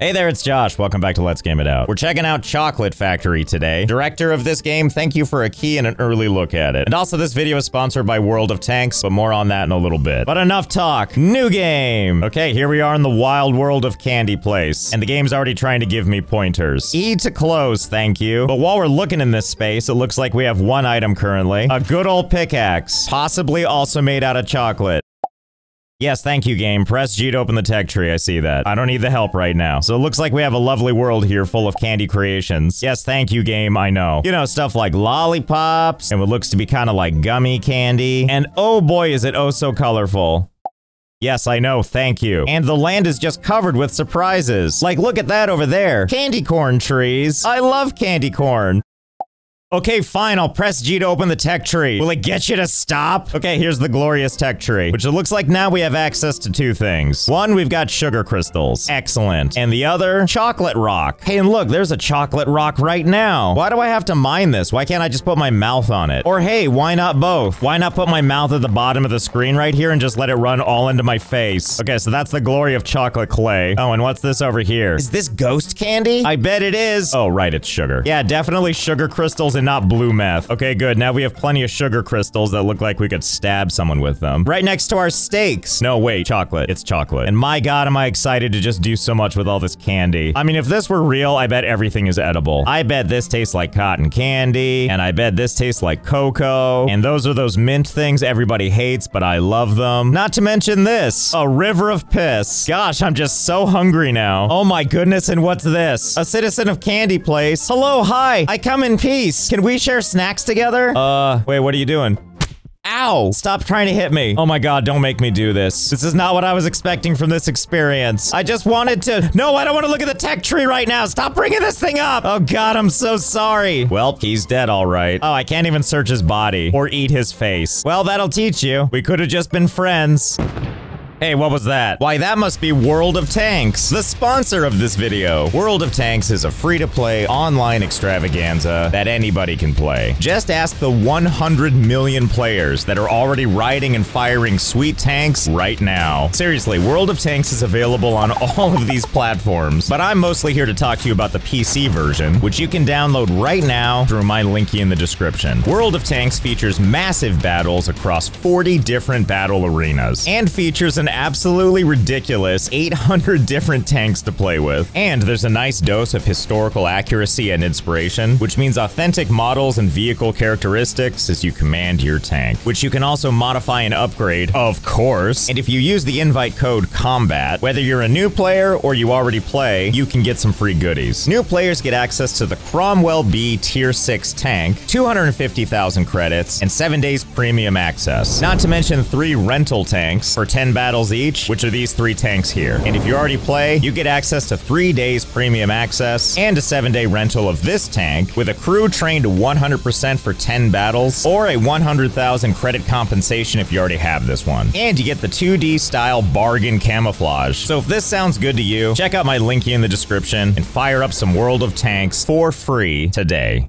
Hey there, it's Josh. Welcome back to Let's Game It Out. We're checking out Chocolate Factory today. Director of this game, thank you for a key and an early look at it. And also, this video is sponsored by World of Tanks, but more on that in a little bit. But enough talk. New game! Okay, here we are in the wild world of Candy Place. And the game's already trying to give me pointers. E to close, thank you. But while we're looking in this space, it looks like we have one item currently. A good old pickaxe. Possibly also made out of chocolate. Yes, thank you, game. Press G to open the tech tree. I see that. I don't need the help right now. So it looks like we have a lovely world here full of candy creations. Yes, thank you, game. I know. You know, stuff like lollipops and what looks to be kind of like gummy candy. And oh boy, is it oh so colorful. Yes, I know, thank you. And the land is just covered with surprises. Like, look at that over there. Candy corn trees. I love candy corn. Okay, fine, I'll press G to open the tech tree. Will it get you to stop? Okay, here's the glorious tech tree, which it looks like now we have access to two things. One, we've got sugar crystals. Excellent. And the other, chocolate rock. Hey, and look, there's a chocolate rock right now. Why do I have to mine this? Why can't I just put my mouth on it? Or hey, why not both? Why not put my mouth at the bottom of the screen right here and just let it run all into my face? Okay, so that's the glory of chocolate clay. Oh, and what's this over here? Is this ghost candy? I bet it is. Oh, right, it's sugar. Yeah, definitely sugar crystals and not blue meth. Okay, good. Now we have plenty of sugar crystals that look like we could stab someone with them. Right next to our steaks. No, wait, chocolate. It's chocolate. And my god, am I excited to just do so much with all this candy. I mean, if this were real, I bet everything is edible. I bet this tastes like cotton candy, and I bet this tastes like cocoa, and those are those mint things everybody hates, but I love them. Not to mention this, a river of piss. Gosh, I'm just so hungry now. Oh my goodness, and what's this? A citizen of Candy Place. Hello, hi, I come in peace. Can we share snacks together? Wait, what are you doing? Ow! Stop trying to hit me. Oh my god, don't make me do this. This is not what I was expecting from this experience. I just wanted to... No, I don't want to look at the tech tree right now. Stop bringing this thing up. Oh god, I'm so sorry. Well, he's dead, all right. Oh, I can't even search his body or eat his face. Well, that'll teach you. We could have just been friends. Hey, what was that? Why, that must be World of Tanks, the sponsor of this video. World of Tanks is a free-to-play online extravaganza that anybody can play. Just ask the 100 million players that are already riding and firing sweet tanks right now. Seriously, World of Tanks is available on all of these platforms, but I'm mostly here to talk to you about the PC version, which you can download right now through my linky in the description. World of Tanks features massive battles across 40 different battle arenas, and features an absolutely ridiculous 800 different tanks to play with. And there's a nice dose of historical accuracy and inspiration, which means authentic models and vehicle characteristics as you command your tank, which you can also modify and upgrade, of course. And if you use the invite code COMBAT, whether you're a new player or you already play, you can get some free goodies. New players get access to the Cromwell B Tier 6 tank, 250,000 credits, and 7 days premium access. Not to mention 3 rental tanks for 10 battles each, which are these 3 tanks here. And if you already play, you get access to 3 days premium access and a 7-day rental of this tank with a crew trained 100% for 10 battles, or a 100,000 credit compensation if you already have this one. And you get the 2D style bargain camouflage. So if this sounds good to you, check out my linky in the description and fire up some World of Tanks for free today.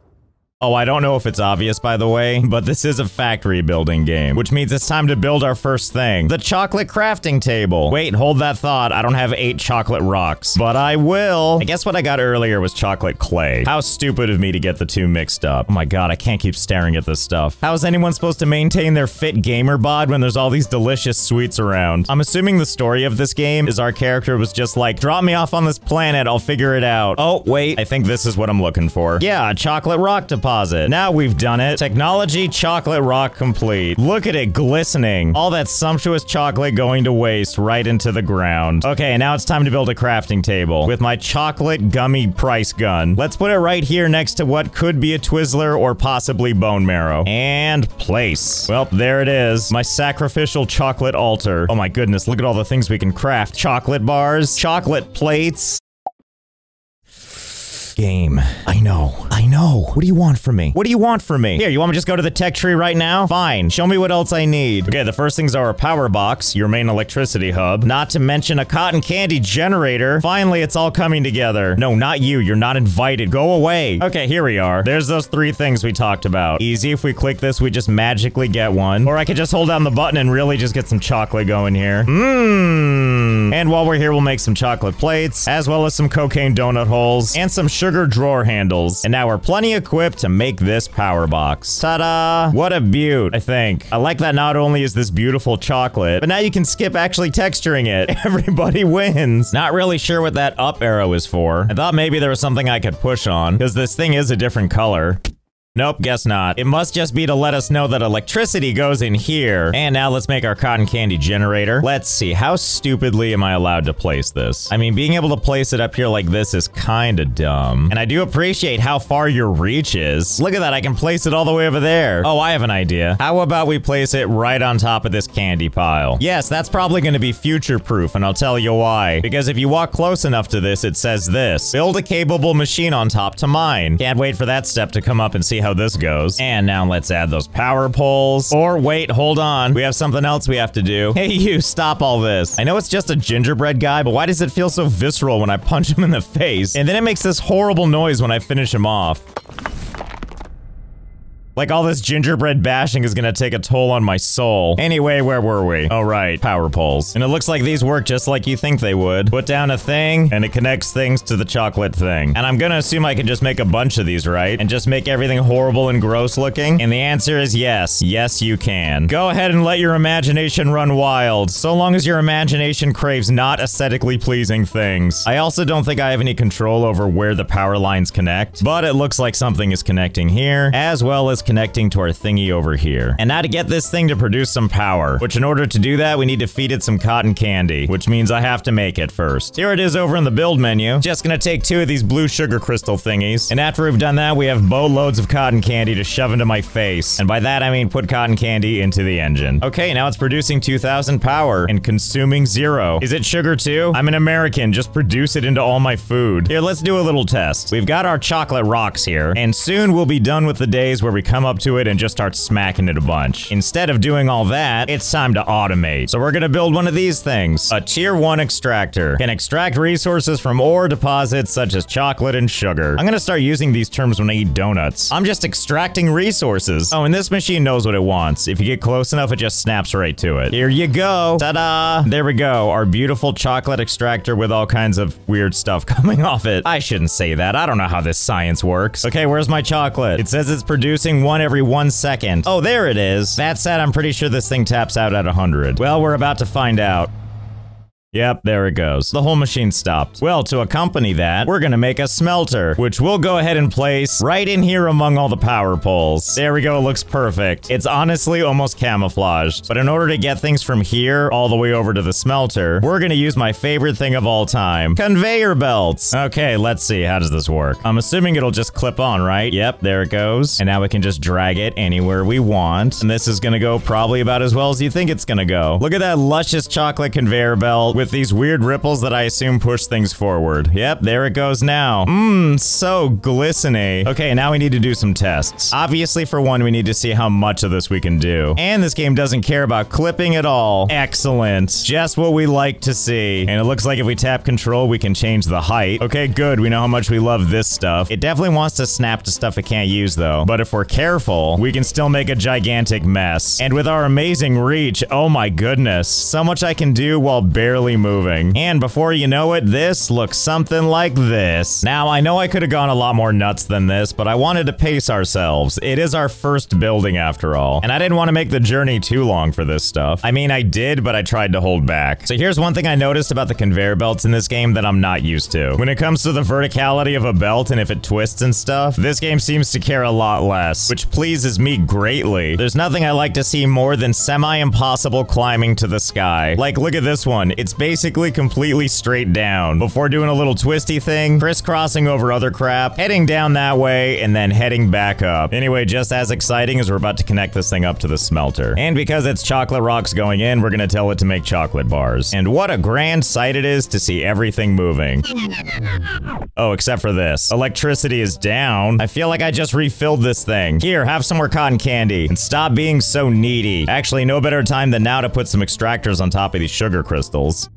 Oh, I don't know if it's obvious, by the way, but this is a factory building game, which means it's time to build our first thing, the chocolate crafting table. Wait, hold that thought. I don't have 8 chocolate rocks, but I will. I guess what I got earlier was chocolate clay. How stupid of me to get the two mixed up. Oh my god, I can't keep staring at this stuff. How is anyone supposed to maintain their fit gamer bod when there's all these delicious sweets around? I'm assuming the story of this game is our character was just like, drop me off on this planet, I'll figure it out. Oh, wait, I think this is what I'm looking for. Yeah, a chocolate rock deposit. Now we've done it. Technology chocolate rock complete. Look at it glistening. All that sumptuous chocolate going to waste right into the ground. Okay, now it's time to build a crafting table with my chocolate gummy price gun. Let's put it right here next to what could be a Twizzler or possibly bone marrow. And place. Well, there it is. My sacrificial chocolate altar. Oh my goodness, look at all the things we can craft. Chocolate bars, chocolate plates. enough. Game. I know. I know. What do you want from me? What do you want from me? Here, you want me to just go to the tech tree right now? Fine. Show me what else I need. Okay, the first things are a power box, your main electricity hub, not to mention a cotton candy generator. Finally, it's all coming together. No, not you. You're not invited. Go away. Okay, here we are. There's those 3 things we talked about. Easy. If we click this, we just magically get one. Or I could just hold down the button and really just get some chocolate going here. And while we're here, we'll make some chocolate plates, as well as some cocaine donut holes, and some sugar drawer handles. And now we're plenty equipped to make this power box. Ta-da! What a beaut, I think. I like that not only is this beautiful chocolate, but now you can skip actually texturing it. Everybody wins. Not really sure what that up arrow is for. I thought maybe there was something I could push on, because this thing is a different color. Nope, guess not. It must just be to let us know that electricity goes in here. And now let's make our cotton candy generator. Let's see, how stupidly am I allowed to place this? I mean, being able to place it up here like this is kinda dumb. And I do appreciate how far your reach is. Look at that, I can place it all the way over there. Oh, I have an idea. How about we place it right on top of this candy pile? Yes, that's probably gonna be future-proof, and I'll tell you why. Because if you walk close enough to this, it says this: build a capable machine on top to mine. Can't wait for that step to come up and see how this goes. And now let's add those power poles. Or wait, hold on. We have something else we have to do. Hey, you, stop all this. I know it's just a gingerbread guy, but why does it feel so visceral when I punch him in the face? And then it makes this horrible noise when I finish him off. Like all this gingerbread bashing is gonna take a toll on my soul. Anyway, where were we? Oh, right, power poles. And it looks like these work just like you think they would. Put down a thing, and it connects things to the chocolate thing. And I'm gonna assume I can just make a bunch of these, right? And just make everything horrible and gross looking? And the answer is yes. Yes, you can. Go ahead and let your imagination run wild, so long as your imagination craves not aesthetically pleasing things. I also don't think I have any control over where the power lines connect, but it looks like something is connecting here, as well as connecting to our thingy over here. And now to get this thing to produce some power, which in order to do that, we need to feed it some cotton candy, which means I have to make it first. Here it is over in the build menu. Just gonna take 2 of these blue sugar crystal thingies. And after we've done that, we have boatloads of cotton candy to shove into my face. And by that, I mean put cotton candy into the engine. Okay, now it's producing 2,000 power and consuming 0. Is it sugar too? I'm an American, just produce it into all my food. Here, let's do a little test. We've got our chocolate rocks here, and soon we'll be done with the days where we come up to it and just start smacking it a bunch. Instead of doing all that, it's time to automate. So we're gonna build one of these things. A tier 1 extractor. Can extract resources from ore deposits such as chocolate and sugar. I'm gonna start using these terms when I eat donuts. I'm just extracting resources. Oh, and this machine knows what it wants. If you get close enough, it just snaps right to it. Here you go. Ta-da! There we go. Our beautiful chocolate extractor with all kinds of weird stuff coming off it. I shouldn't say that. I don't know how this science works. Okay, where's my chocolate? It says it's producing one every 1 second. Oh, there it is. That said, I'm pretty sure this thing taps out at 100. Well, we're about to find out. Yep, there it goes. The whole machine stopped. Well, to accompany that, we're gonna make a smelter, which we'll go ahead and place right in here among all the power poles. There we go, it looks perfect. It's honestly almost camouflaged. But in order to get things from here all the way over to the smelter, we're gonna use my favorite thing of all time, conveyor belts. Okay, let's see, how does this work? I'm assuming it'll just clip on, right? Yep, there it goes. And now we can just drag it anywhere we want. And this is gonna go probably about as well as you think it's gonna go. Look at that luscious chocolate conveyor belt with these weird ripples that I assume push things forward. Yep, there it goes now. Mmm, so glistening. Okay, now we need to do some tests. Obviously, for one, we need to see how much of this we can do. And this game doesn't care about clipping at all. Excellent. Just what we like to see. And it looks like if we tap control, we can change the height. Okay, good. We know how much we love this stuff. It definitely wants to snap to stuff it can't use, though. But if we're careful, we can still make a gigantic mess. And with our amazing reach, oh my goodness. So much I can do while barely moving. And before you know it, this looks something like this. Now, I know I could have gone a lot more nuts than this, but I wanted to pace ourselves. It is our first building after all. And I didn't want to make the journey too long for this stuff. I mean, I did, but I tried to hold back. So here's one thing I noticed about the conveyor belts in this game that I'm not used to. When it comes to the verticality of a belt and if it twists and stuff, this game seems to care a lot less, which pleases me greatly. There's nothing I like to see more than semi-impossible climbing to the sky. Like, look at this one. It's basically completely straight down before doing a little twisty thing, crisscrossing over other crap, heading down that way, and then heading back up. Anyway, just as exciting as we're about to connect this thing up to the smelter. And because it's chocolate rocks going in, we're gonna tell it to make chocolate bars. And what a grand sight it is to see everything moving. Oh, except for this. Electricity is down. I feel like I just refilled this thing. Here, have some more cotton candy and stop being so needy. Actually, no better time than now to put some extractors on top of these sugar crystals.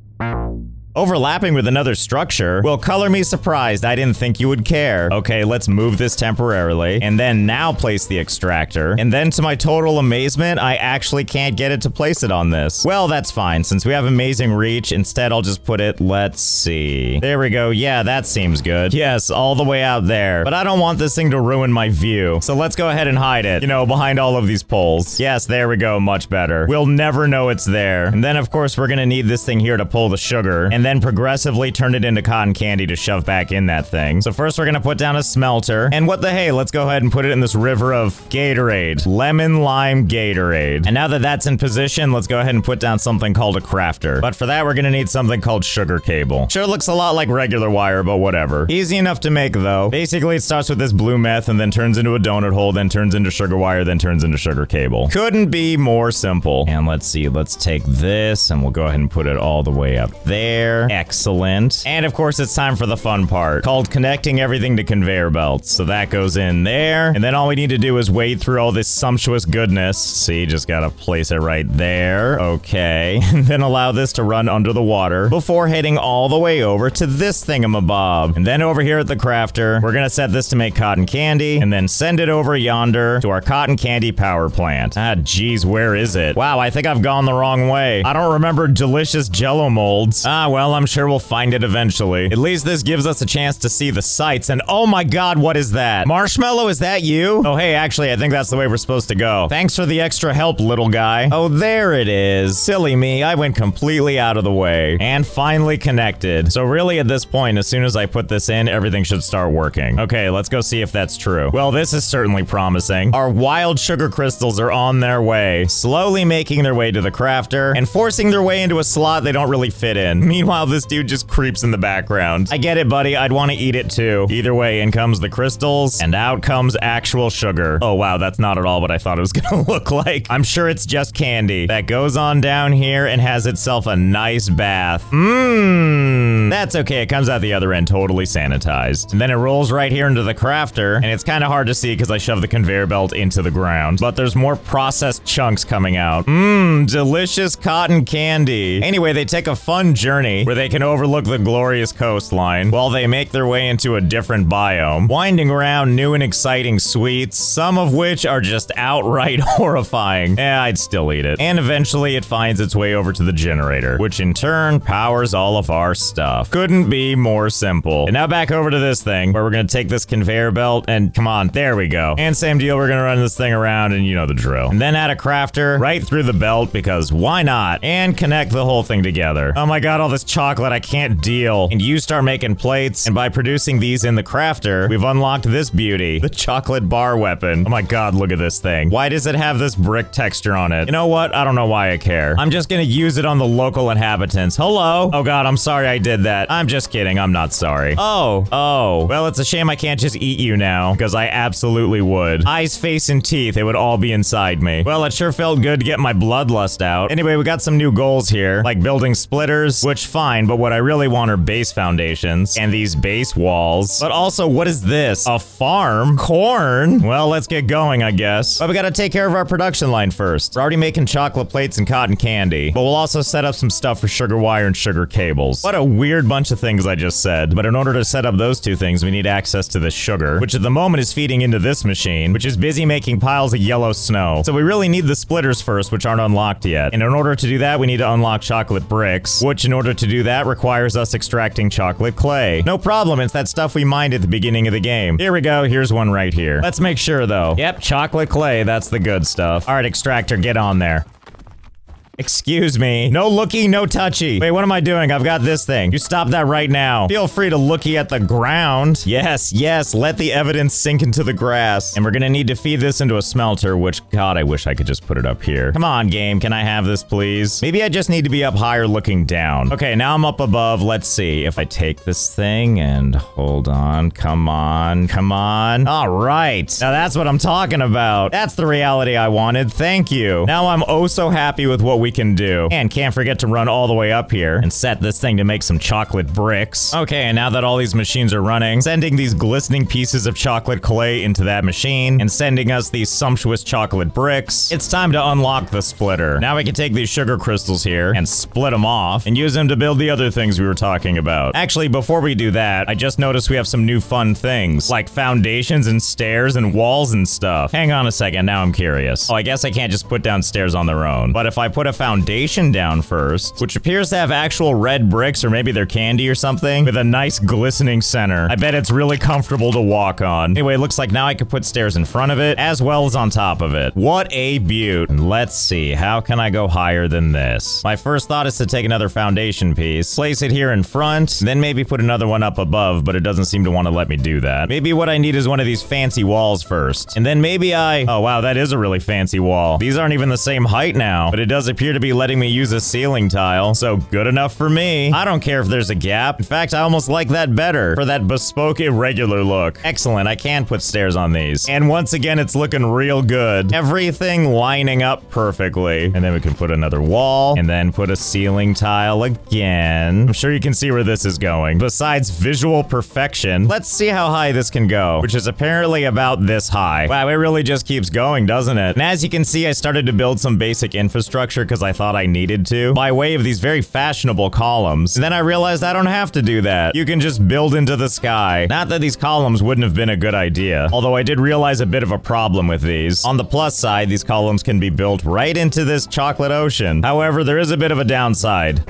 Overlapping with another structure will color me surprised. I didn't think you would care. Okay, let's move this temporarily, and then now place the extractor. And then to my total amazement, I actually can't get it to place it on this. Well, that's fine. Since we have amazing reach, instead I'll just put it, let's see. There we go. Yeah, that seems good. Yes, all the way out there. But I don't want this thing to ruin my view. So let's go ahead and hide it, you know, behind all of these poles. Yes, there we go. Much better. We'll never know it's there. And then, of course, we're gonna need this thing here to pull the sugar, and then progressively turn it into cotton candy to shove back in that thing. So first we're gonna put down a smelter, and what the hey, let's go ahead and put it in this river of Gatorade. Lemon lime Gatorade. And now that that's in position, let's go ahead and put down something called a crafter. But for that, we're gonna need something called sugar cable. Sure looks a lot like regular wire, but whatever. Easy enough to make though. Basically, it starts with this blue meth and then turns into a donut hole, then turns into sugar wire, then turns into sugar cable. Couldn't be more simple. And let's see, let's take this and we'll go ahead and put it all the way up there. Excellent. And of course, it's time for the fun part, called connecting everything to conveyor belts. So that goes in there, and then all we need to do is wade through all this sumptuous goodness. See, just gotta place it right there. Okay. And then allow this to run under the water before heading all the way over to this thingamabob. And then over here at the crafter, we're gonna set this to make cotton candy, and then send it over yonder to our cotton candy power plant. Ah, geez, where is it? Wow, I think I've gone the wrong way. I don't remember delicious jello molds. Ah, well, I'm sure we'll find it eventually. At least this gives us a chance to see the sights, and oh my god, what is that? Marshmallow, is that you? Oh hey, actually, I think that's the way we're supposed to go. Thanks for the extra help, little guy. Oh, there it is. Silly me, I went completely out of the way. And finally connected. So really at this point, as soon as I put this in, everything should start working. Okay, let's go see if that's true. Well, this is certainly promising. Our wild sugar crystals are on their way, slowly making their way to the crafter, and forcing their way into a slot they don't really fit in. Meanwhile, this dude just creeps in the background. I get it, buddy. I'd want to eat it too. Either way, in comes the crystals, and out comes actual sugar. Oh wow, that's not at all what I thought it was gonna look like. I'm sure it's just candy. That goes on down here and has itself a nice bath. Mmm. That's okay. It comes out the other end totally sanitized. And then it rolls right here into the crafter, and it's kind of hard to see because I shoved the conveyor belt into the ground. But there's more processed chunks coming out. Mmm, delicious cotton candy. Anyway, they take a fun journey where they can overlook the glorious coastline while they make their way into a different biome, winding around new and exciting sweets, some of which are just outright horrifying. I'd still eat it. And eventually it finds its way over to the generator, which in turn powers all of our stuff. Couldn't be more simple. And now back over to this thing, where we're gonna take this conveyor belt and come on, there we go. And same deal, we're gonna run this thing around and you know the drill. And then add a crafter right through the belt because why not? And connect the whole thing together. Oh my god, all this chocolate, I can't deal. And you start making plates, and by producing these in the crafter, we've unlocked this beauty, the chocolate bar weapon. Oh my god, look at this thing. Why does it have this brick texture on it? You know what? I don't know why I care. I'm just gonna use it on the local inhabitants. Hello? Oh god, I'm sorry I did that. I'm just kidding, I'm not sorry. Oh. Well, it's a shame I can't just eat you now, because I absolutely would. Eyes, face, and teeth, it would all be inside me. Well, it sure felt good to get my bloodlust out. Anyway, we got some new goals here, like building splitters, which fine, but what I really want are base foundations and these base walls. But also, what is this? A farm? Corn? Well, let's get going, I guess. But we gotta take care of our production line first. We're already making chocolate plates and cotton candy, but we'll also set up some stuff for sugar wire and sugar cables. What a weird bunch of things I just said. But in order to set up those two things, we need access to this sugar, which at the moment is feeding into this machine, which is busy making piles of yellow snow. So we really need the splitters first, which aren't unlocked yet. And in order to do that, we need to unlock chocolate bricks, which in order to do that requires us extracting chocolate clay. No problem, it's that stuff we mined at the beginning of the game. Here we go, here's one right here. Let's make sure though. Yep, chocolate clay, that's the good stuff. Alright, extractor, get on there. Excuse me. No looky, no touchy. Wait, what am I doing? I've got this thing. You stop that right now. Feel free to looky at the ground. Yes, yes, let the evidence sink into the grass. And we're gonna need to feed this into a smelter, which, God, I wish I could just put it up here. Come on, game, can I have this, please? Maybe I just need to be up higher looking down. Okay, now I'm up above. Let's see if I take this thing and hold on. Come on, come on. All right. Now that's what I'm talking about. That's the reality I wanted. Thank you. Now I'm oh so happy with what we can do. And can't forget to run all the way up here and set this thing to make some chocolate bricks. Okay, and now that all these machines are running, sending these glistening pieces of chocolate clay into that machine and sending us these sumptuous chocolate bricks, it's time to unlock the splitter. Now we can take these sugar crystals here and split them off and use them to build the other things we were talking about. Actually, before we do that, I just noticed we have some new fun things, like foundations and stairs and walls and stuff. Hang on a second, now I'm curious. Oh, I guess I can't just put down stairs on their own. But if I put a foundation down first, which appears to have actual red bricks, or maybe they're candy or something, with a nice glistening center, I bet it's really comfortable to walk on. Anyway, it looks like now I could put stairs in front of it, as well as on top of it. What a beaut. And let's see, how can I go higher than this? My first thought is to take another foundation piece, place it here in front, then maybe put another one up above, but it doesn't seem to want to let me do that. Maybe what I need is one of these fancy walls first. And then maybe oh wow, that is a really fancy wall. These aren't even the same height now, but it does appear to be letting me use a ceiling tile, so good enough for me. I don't care if there's a gap. In fact, I almost like that better for that bespoke irregular look. Excellent, I can put stairs on these. And once again, it's looking real good. Everything lining up perfectly. And then we can put another wall and then put a ceiling tile again. I'm sure you can see where this is going. Besides visual perfection, let's see how high this can go, which is apparently about this high. Wow, it really just keeps going, doesn't it? And as you can see, I started to build some basic infrastructure because I thought I needed to, by way of these very fashionable columns. And then I realized I don't have to do that. You can just build into the sky. Not that these columns wouldn't have been a good idea, although I did realize a bit of a problem with these. On the plus side, these columns can be built right into this chocolate ocean. However, there is a bit of a downside.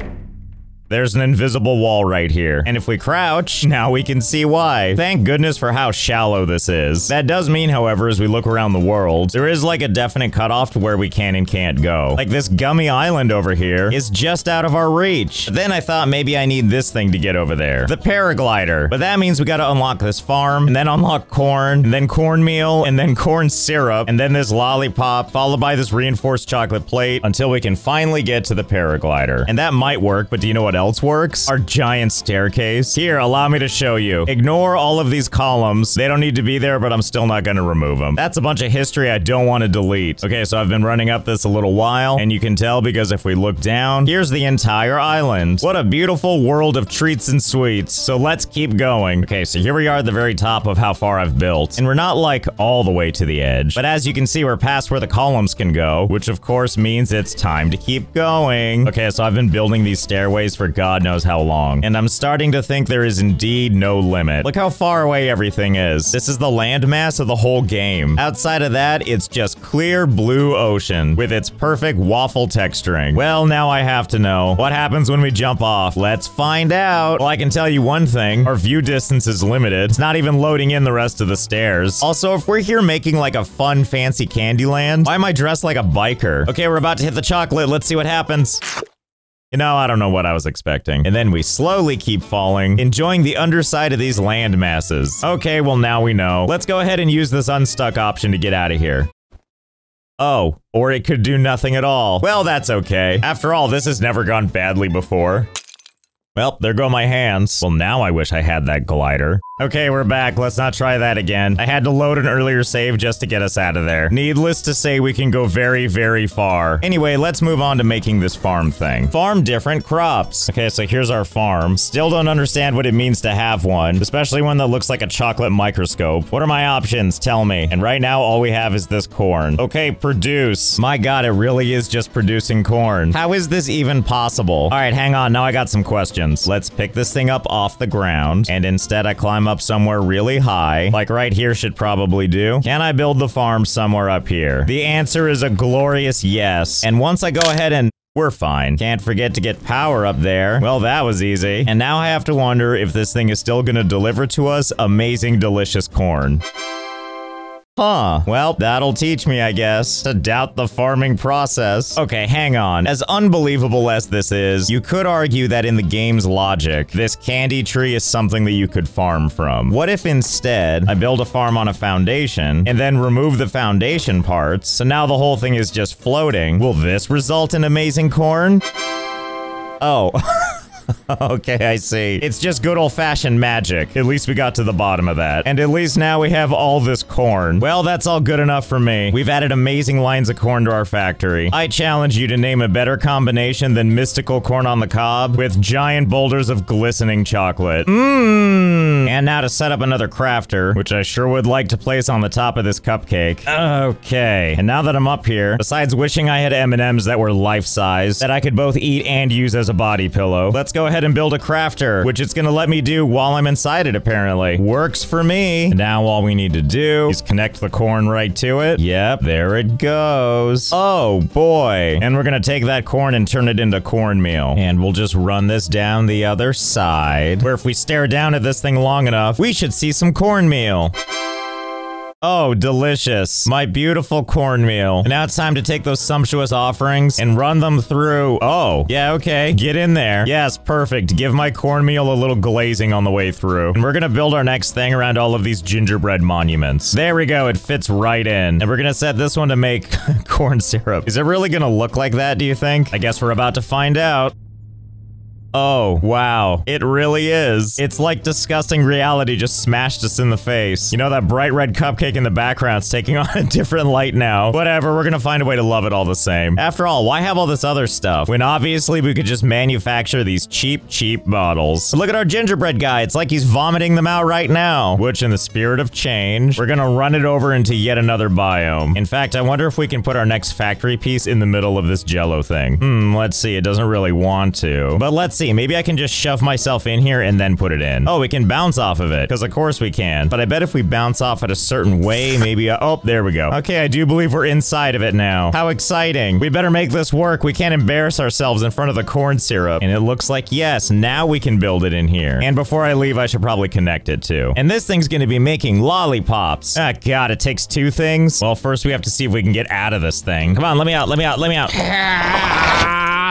There's an invisible wall right here. And if we crouch, now we can see why. Thank goodness for how shallow this is. That does mean, however, as we look around the world, there is like a definite cutoff to where we can and can't go. Like this gummy island over here is just out of our reach. Then I thought maybe I need this thing to get over there. The paraglider. But that means we gotta unlock this farm, and then unlock corn, and then cornmeal, and then corn syrup, and then this lollipop, followed by this reinforced chocolate plate, until we can finally get to the paraglider. And that might work, but do you know what else works? Our giant staircase. Here, allow me to show you. Ignore all of these columns. They don't need to be there, but I'm still not gonna remove them. That's a bunch of history I don't want to delete. Okay, so I've been running up this a little while, and you can tell because if we look down, here's the entire island. What a beautiful world of treats and sweets. So let's keep going. Okay, so here we are at the very top of how far I've built, and we're not like all the way to the edge, but as you can see, we're past where the columns can go, which of course means it's time to keep going. Okay, so I've been building these stairways for God knows how long, and I'm starting to think there is indeed no limit. Look how far away everything is. This is the landmass of the whole game. Outside of that, it's just clear blue ocean with its perfect waffle texturing. Well, now I have to know. What happens when we jump off? Let's find out. Well, I can tell you one thing. Our view distance is limited. It's not even loading in the rest of the stairs. Also, if we're here making like a fun, fancy Candyland, why am I dressed like a biker? Okay, we're about to hit the chocolate. Let's see what happens. You know, I don't know what I was expecting. And then we slowly keep falling, enjoying the underside of these land masses. Okay, well now we know. Let's go ahead and use this unstuck option to get out of here. Oh, or it could do nothing at all. Well, that's okay. After all, this has never gone badly before. Well, there go my hands. Well, now I wish I had that glider. Okay, we're back. Let's not try that again. I had to load an earlier save just to get us out of there. Needless to say, we can go very, very far. Anyway, let's move on to making this farm thing. Farm different crops. Okay, so here's our farm. Still don't understand what it means to have one, especially one that looks like a chocolate microscope. What are my options? Tell me. And right now, all we have is this corn. Okay, produce. My God, it really is just producing corn. How is this even possible? All right, hang on. Now I got some questions. Let's pick this thing up off the ground, and instead I climb up somewhere really high, like right here should probably do. Can I build the farm somewhere up here? The answer is a glorious yes. And once I go ahead and we're fine. Can't forget to get power up there. Well, that was easy. And now I have to wonder if this thing is still gonna deliver to us amazing, delicious corn. Huh. Well, that'll teach me, I guess, to doubt the farming process. Okay, hang on. As unbelievable as this is, you could argue that in the game's logic, this candy tree is something that you could farm from. What if instead, I build a farm on a foundation, and then remove the foundation parts, so now the whole thing is just floating? Will this result in amazing corn? Oh. Okay, I see. It's just good old-fashioned magic. At least we got to the bottom of that. And at least now we have all this corn. Well, that's all good enough for me. We've added amazing lines of corn to our factory. I challenge you to name a better combination than mystical corn on the cob with giant boulders of glistening chocolate. Mmm. And now to set up another crafter, which I sure would like to place on the top of this cupcake. Okay. And now that I'm up here, besides wishing I had M&Ms that were life-size, that I could both eat and use as a body pillow, let's go ahead and build a crafter, which it's gonna let me do while I'm inside it, apparently. Works for me. And now all we need to do is connect the corn right to it. Yep, there it goes. Oh, boy. And we're gonna take that corn and turn it into cornmeal. And we'll just run this down the other side, where if we stare down at this thing long enough, we should see some cornmeal. Oh, delicious. My beautiful cornmeal. And now it's time to take those sumptuous offerings and run them through. Oh, yeah, okay. Get in there. Yes, perfect. Give my cornmeal a little glazing on the way through. And we're gonna build our next thing around all of these gingerbread monuments. There we go. It fits right in. And we're gonna set this one to make corn syrup. Is it really gonna look like that, do you think? I guess we're about to find out. Oh, wow. It really is. It's like disgusting reality just smashed us in the face. You know, that bright red cupcake in the background's taking on a different light now. Whatever, we're gonna find a way to love it all the same. After all, why have all this other stuff when obviously we could just manufacture these cheap bottles? Look at our gingerbread guy. It's like he's vomiting them out right now. Which, in the spirit of change, we're gonna run it over into yet another biome. In fact, I wonder if we can put our next factory piece in the middle of this jello thing. Let's see. It doesn't really want to. But let's see. Maybe I can just shove myself in here and then put it in. Oh, we can bounce off of it, because of course we can. But I bet if we bounce off it a certain way, maybe, oh, there we go. Okay, I do believe we're inside of it now. How exciting. We better make this work. We can't embarrass ourselves in front of the corn syrup. And it looks like, yes, now we can build it in here. And before I leave, I should probably connect it too. And this thing's gonna be making lollipops. Ah, God, it takes two things. Well, first we have to see if we can get out of this thing. Come on, let me out, let me out, let me out.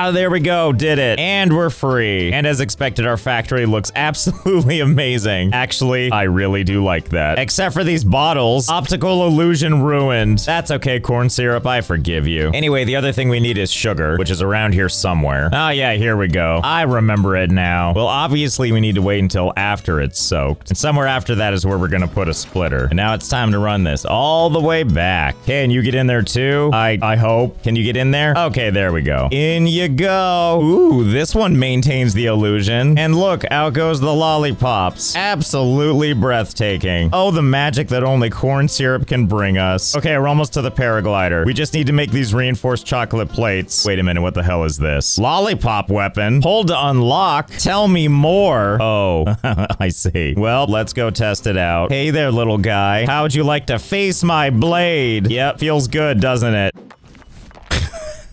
There we go, did it. And we're free. And as expected, our factory looks absolutely amazing. Actually, I really do like that. Except for these bottles. Optical illusion ruined. That's okay, corn syrup, I forgive you. Anyway, the other thing we need is sugar, which is around here somewhere. Oh yeah, here we go. I remember it now. Well, obviously we need to wait until after it's soaked. And somewhere after that is where we're gonna put a splitter. And now it's time to run this all the way back. Can you get in there too? I hope. Can you get in there? Okay, there we go. In you go. Ooh, this one maintains the illusion. And look, out goes the lollipops. Absolutely breathtaking. Oh, the magic that only corn syrup can bring us. Okay, we're almost to the paraglider. We just need to make these reinforced chocolate plates. Wait a minute, what the hell is this? Lollipop weapon? Hold to unlock? Tell me more. Oh, I see. Well, let's go test it out. Hey there, little guy. How'd you like to face my blade? Yep, feels good, doesn't it?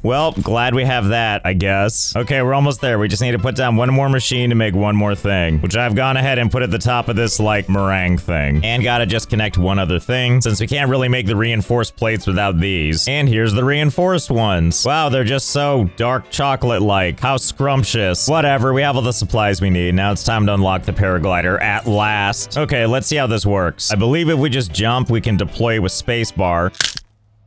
Well, glad we have that, I guess. Okay, we're almost there. We just need to put down one more machine to make one more thing, which I've gone ahead and put at the top of this, like, meringue thing. And gotta just connect one other thing, since we can't really make the reinforced plates without these. And here's the reinforced ones. Wow, they're just so dark chocolate-like. How scrumptious. Whatever, we have all the supplies we need. Now it's time to unlock the paraglider at last. Okay, let's see how this works. I believe if we just jump, we can deploy with spacebar.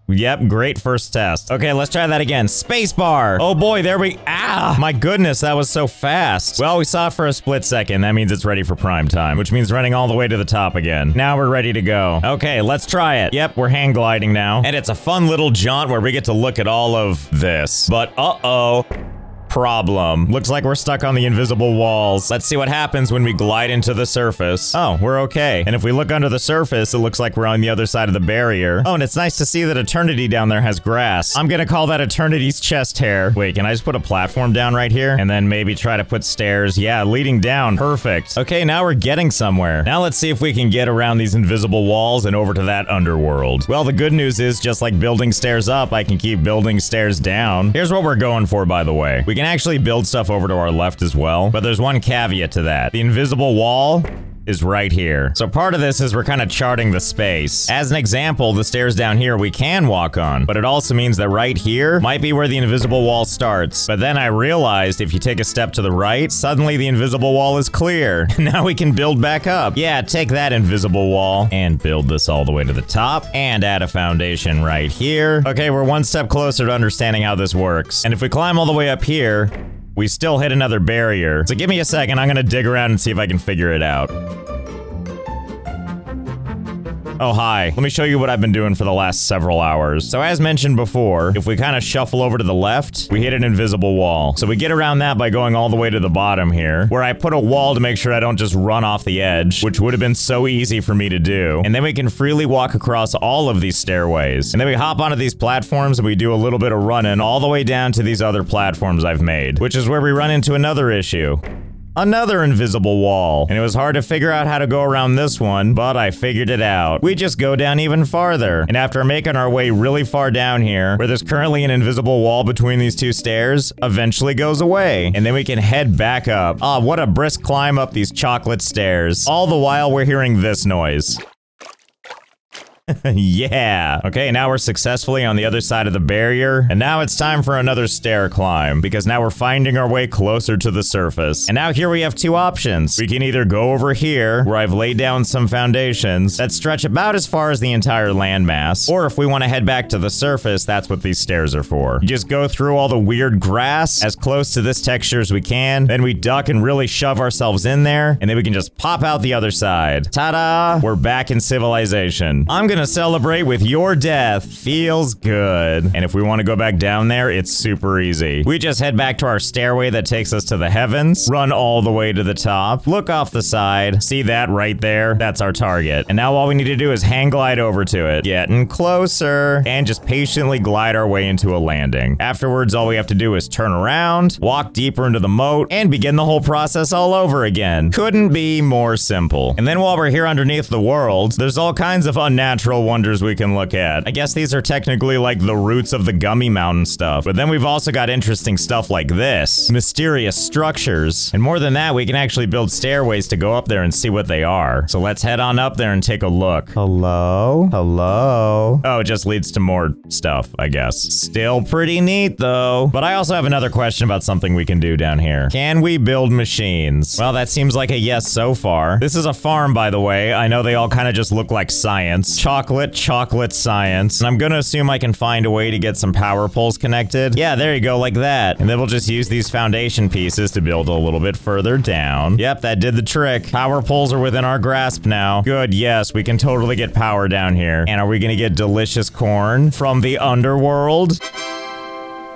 Yep, great first test. Okay, let's try that again. Spacebar. Oh boy, there we... Ah! My goodness, that was so fast. Well, we saw it for a split second. That means it's ready for prime time, which means running all the way to the top again. Now we're ready to go. Okay, let's try it. Yep, we're hang gliding now. And it's a fun little jaunt where we get to look at all of this. But, uh-oh. Problem. Looks like we're stuck on the invisible walls. Let's see what happens when we glide into the surface. Oh, we're okay. And if we look under the surface, it looks like we're on the other side of the barrier. Oh, and it's nice to see that Eternity down there has grass. I'm gonna call that Eternity's chest hair. Wait, can I just put a platform down right here? And then maybe try to put stairs. Yeah, leading down. Perfect. Okay, now we're getting somewhere. Now let's see if we can get around these invisible walls and over to that underworld. Well, the good news is, just like building stairs up, I can keep building stairs down. Here's what we're going for, by the way. We can actually build stuff over to our left as well, but there's one caveat to that. The invisible wall is right here. So part of this is we're kind of charting the space. As an example, the stairs down here we can walk on, but it also means that right here might be where the invisible wall starts. But then I realized if you take a step to the right, suddenly the invisible wall is clear. Now we can build back up. Yeah, take that invisible wall and build this all the way to the top and add a foundation right here. Okay, we're one step closer to understanding how this works. And if we climb all the way up here, we still hit another barrier. So give me a second, I'm gonna dig around and see if I can figure it out. Oh, hi. Let me show you what I've been doing for the last several hours. So as mentioned before, if we kind of shuffle over to the left, we hit an invisible wall. So we get around that by going all the way to the bottom here, where I put a wall to make sure I don't just run off the edge, which would have been so easy for me to do. And then we can freely walk across all of these stairways. And then we hop onto these platforms and we do a little bit of running all the way down to these other platforms I've made, which is where we run into another issue. Another invisible wall. And it was hard to figure out how to go around this one, but I figured it out. We just go down even farther. And after making our way really far down here, where there's currently an invisible wall between these two stairs, eventually goes away. And then we can head back up. Ah, what a brisk climb up these chocolate stairs. All the while we're hearing this noise. Yeah. Okay, now we're successfully on the other side of the barrier, and now it's time for another stair climb, because now we're finding our way closer to the surface. And now here we have two options. We can either go over here, where I've laid down some foundations that stretch about as far as the entire landmass, or if we want to head back to the surface, that's what these stairs are for. You just go through all the weird grass as close to this texture as we can, then we duck and really shove ourselves in there, and then we can just pop out the other side. Ta-da! We're back in civilization. I'm gonna celebrate with your death. Feels good. And if we want to go back down there, it's super easy. We just head back to our stairway that takes us to the heavens, run all the way to the top, look off the side, see that right there? That's our target. And now all we need to do is hang glide over to it, getting closer, and just patiently glide our way into a landing. Afterwards, all we have to do is turn around, walk deeper into the moat, and begin the whole process all over again. Couldn't be more simple. And then while we're here underneath the world, there's all kinds of unnatural wonders we can look at. I guess these are technically like the roots of the gummy mountain stuff, but then we've also got interesting stuff like this. Mysterious structures. And more than that, we can actually build stairways to go up there and see what they are. So let's head on up there and take a look. Hello? Hello? Oh, it just leads to more stuff, I guess. Still pretty neat though. But I also have another question about something we can do down here. Can we build machines? Well, that seems like a yes so far. This is a farm, by the way. I know they all kind of just look like science. Chocolate science. And I'm gonna assume I can find a way to get some power poles connected. Yeah, there you go, like that. And then we'll just use these foundation pieces to build a little bit further down. Yep, that did the trick. Power poles are within our grasp now. Good, yes, we can totally get power down here. And are we gonna get delicious corn from the underworld?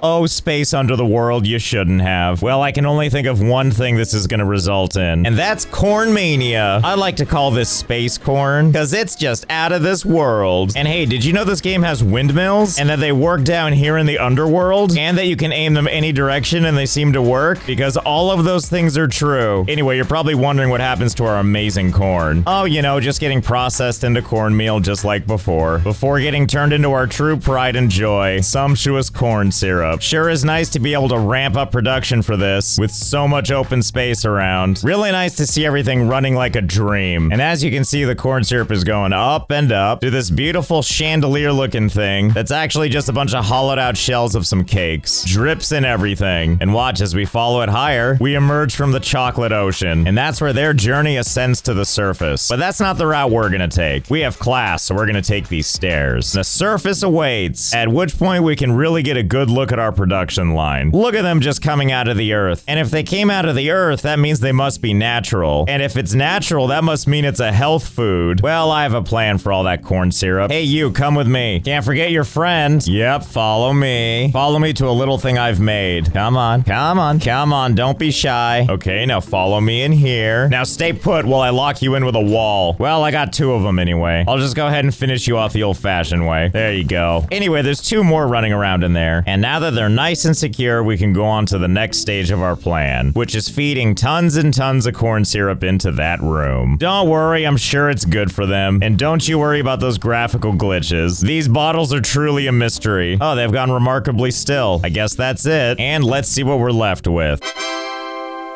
Oh, space under the world, you shouldn't have. Well, I can only think of one thing this is gonna result in, and that's corn mania. I like to call this space corn, because it's just out of this world. And hey, did you know this game has windmills? And that they work down here in the underworld? And that you can aim them any direction and they seem to work? Because all of those things are true. Anyway, you're probably wondering what happens to our amazing corn. Oh, you know, just getting processed into cornmeal just like before getting turned into our true pride and joy, sumptuous corn syrup. Sure is nice to be able to ramp up production for this with so much open space around. Really nice to see everything running like a dream. And as you can see, the corn syrup is going up and up to this beautiful chandelier looking thing that's actually just a bunch of hollowed out shells of some cakes. Drips and everything. And watch as we follow it higher, we emerge from the chocolate ocean. And that's where their journey ascends to the surface. But that's not the route we're gonna take. We have class, so we're gonna take these stairs. The surface awaits, at which point we can really get a good look at our production line. Look at them just coming out of the earth. And if they came out of the earth, that means they must be natural. And if it's natural, that must mean it's a health food. Well, I have a plan for all that corn syrup. Hey, you, come with me. Can't forget your friend. Yep, follow me. Follow me to a little thing I've made. Come on, come on, come on. Don't be shy. Okay, now follow me in here. Now stay put while I lock you in with a wall. Well, I got two of them anyway. I'll just go ahead and finish you off the old-fashioned way. There you go. Anyway, there's two more running around in there. And now that they're nice and secure, we can go on to the next stage of our plan, which is feeding tons and tons of corn syrup into that room. Don't worry, I'm sure it's good for them. And don't you worry about those graphical glitches. These bottles are truly a mystery. Oh, they've gone remarkably still. I guess that's it. And let's see what we're left with.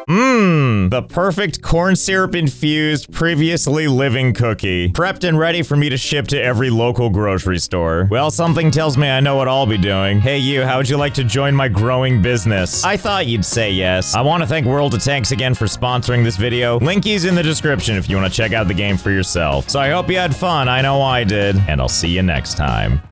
The perfect corn syrup infused, previously living cookie. Prepped and ready for me to ship to every local grocery store. Well, something tells me I know what I'll be doing. Hey you, how would you like to join my growing business? I thought you'd say yes. I want to thank World of Tanks again for sponsoring this video. Linky's in the description if you want to check out the game for yourself. So I hope you had fun, I know I did, and I'll see you next time.